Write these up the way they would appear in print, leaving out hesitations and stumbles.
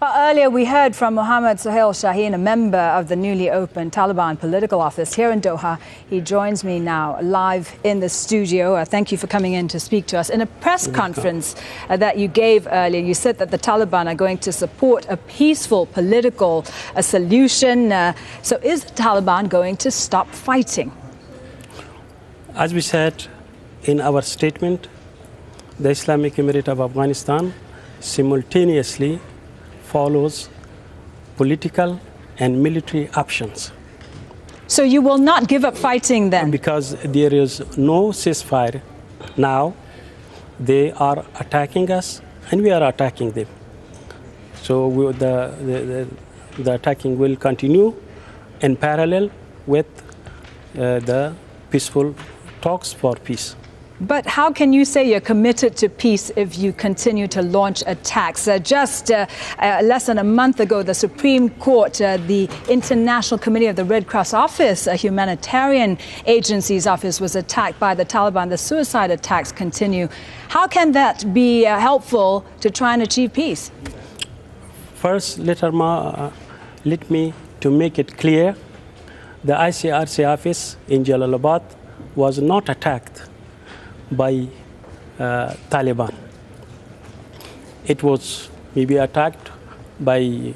Well, earlier we heard from Mohammed Suhail Shaheen, a member of the newly opened Taliban political office here in Doha. He joins me now live in the studio. Thank you for coming in to speak to us. In a press conference that you gave earlier, you said that the Taliban are going to support a peaceful political solution. So is the Taliban going to stop fighting? As we said in our statement, the Islamic Emirate of Afghanistan simultaneously follows political and military options. So you will not give up fighting then? Because there is no ceasefire now. They are attacking us and we are attacking them. So the attacking will continue in parallel with the peaceful talks for peace. But how can you say you're committed to peace if you continue to launch attacks? Just less than a month ago, the Supreme Court, the International Committee of the Red Cross Office, a humanitarian agency's office, was attacked by the Taliban. The suicide attacks continue. How can that be helpful to try and achieve peace? First, let me to make it clear, the ICRC office in Jalalabad was not attacked by Taliban. It was maybe attacked by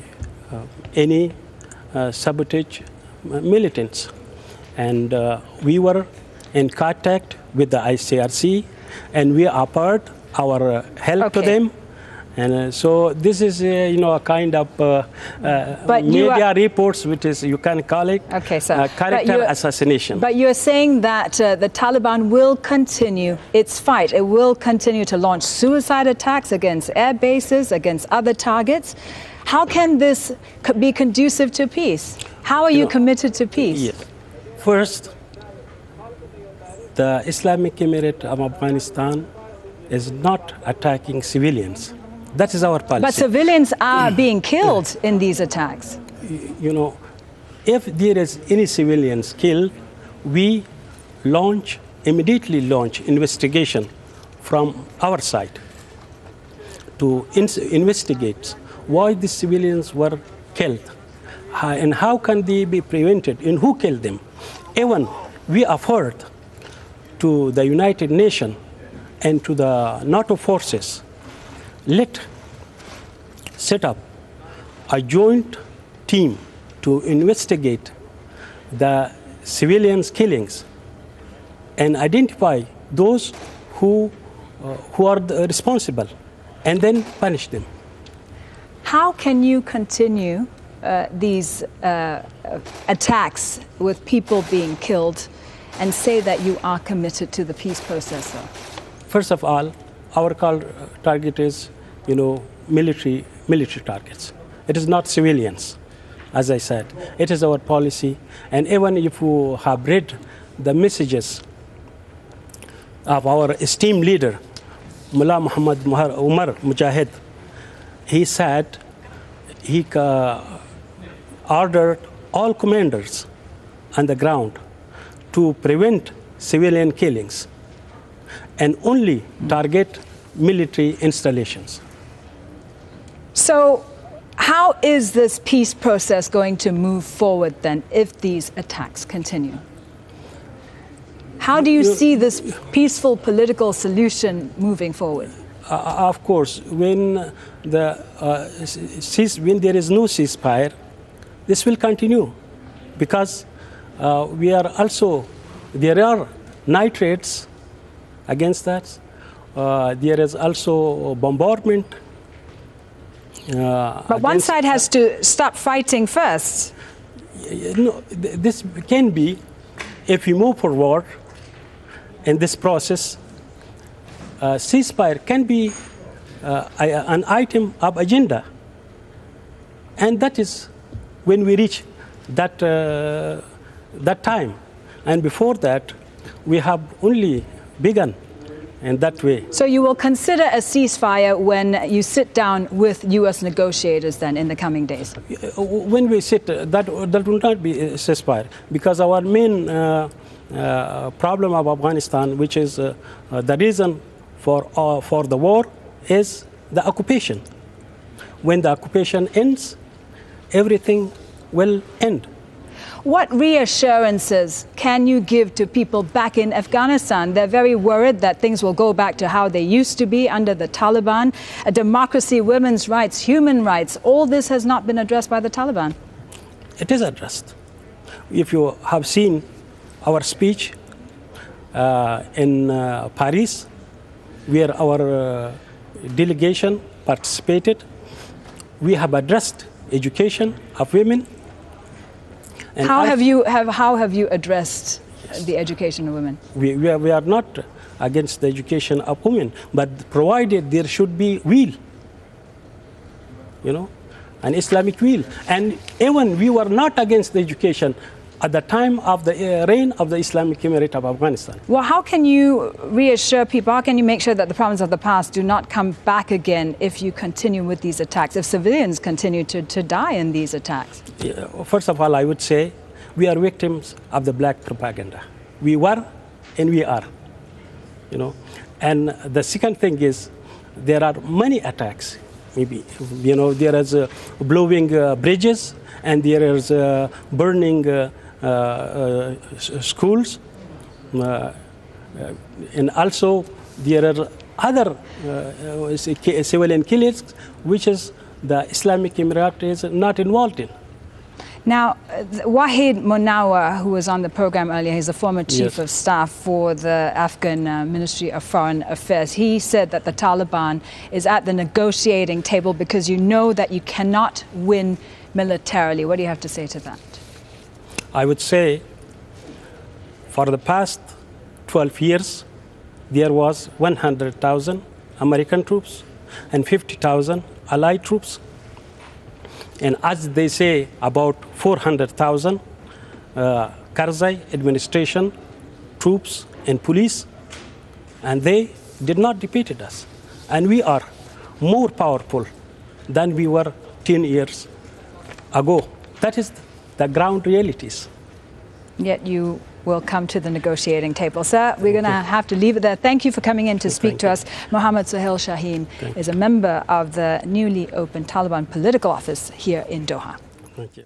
any sabotage militants. And we were in contact with the ICRC and we offered our help to them. And so this is, a kind of media reports, which is, you can call it character assassination. But you're saying that the Taliban will continue its fight. It will continue to launch suicide attacks against air bases, against other targets. How can this be conducive to peace? How are you committed to peace? Yes. First, the Islamic Emirate of Afghanistan is not attacking civilians. That is our policy. But civilians are being killed in these attacks. If there is any civilians killed, we immediately launch investigation from our side to investigate why the civilians were killed and how can they be prevented and who killed them. Even we offered to the United Nations and to the NATO forces, let's set up a joint team to investigate the civilians' killings and identify those who are responsible and then punish them. How can you continue these attacks with people being killed and say that you are committed to the peace process, though? First of all, our target is, military targets. It is not civilians, as I said. It is our policy. And even if you have read the messages of our esteemed leader, Mullah Muhammad Umar Mujahid, he said he ordered all commanders on the ground to prevent civilian killings and only target military installations. So how is this peace process going to move forward then if these attacks continue? How do you see this peaceful political solution moving forward? Of course, when there is no ceasefire, this will continue because there are nitrates against that. There is also bombardment. But one side has to stop fighting first. No, this can be, if we move forward in this process, ceasefire can be an item of agenda. And that is when we reach that time. And before that, we have only begun in that way. So you will consider a ceasefire when you sit down with U.S. negotiators then in the coming days? When we sit, that will not be a ceasefire, because our main problem of Afghanistan, which is the reason for the war, is the occupation. when the occupation ends, everything will end. What reassurances can you give to people back in Afghanistan? They're very worried that things will go back to how they used to be under the Taliban. Democracy, women's rights, human rights, all this has not been addressed by the Taliban. It is addressed. If you have seen our speech in Paris, where our delegation participated, we have addressed education of women. And how have you addressed the education of women? We are not against the education of women, but provided there should be will, an Islamic will. And even we were not against the education at the time of the reign of the Islamic Emirate of Afghanistan. Well, how can you reassure people, how can you make sure that the problems of the past do not come back again if you continue with these attacks, if civilians continue to die in these attacks? First of all, I would say we are victims of the black propaganda. We were and we are, And the second thing is there are many attacks. Maybe, there is blowing bridges, and there is burning schools, and also there are other civilian killings, which is the Islamic Emirate is not involved in. Now, Wahid Munawar, who was on the program earlier, he's the former chief of staff for the Afghan Ministry of Foreign Affairs. He said that the Taliban is at the negotiating table because you know that you cannot win militarily. What do you have to say to that? I would say for the past 12 years, there was 100,000 American troops and 50,000 Allied troops. And as they say, about 400,000 Karzai administration troops and police, and they did not defeat us. And we are more powerful than we were 10 years ago. That is the ground realities. Yet you will come to the negotiating table. Sir, we're going to have to leave it there. Thank you for coming in to speak to us. Mohammad Sohail Shaheen is a member of the newly opened Taliban political office here in Doha. Thank you.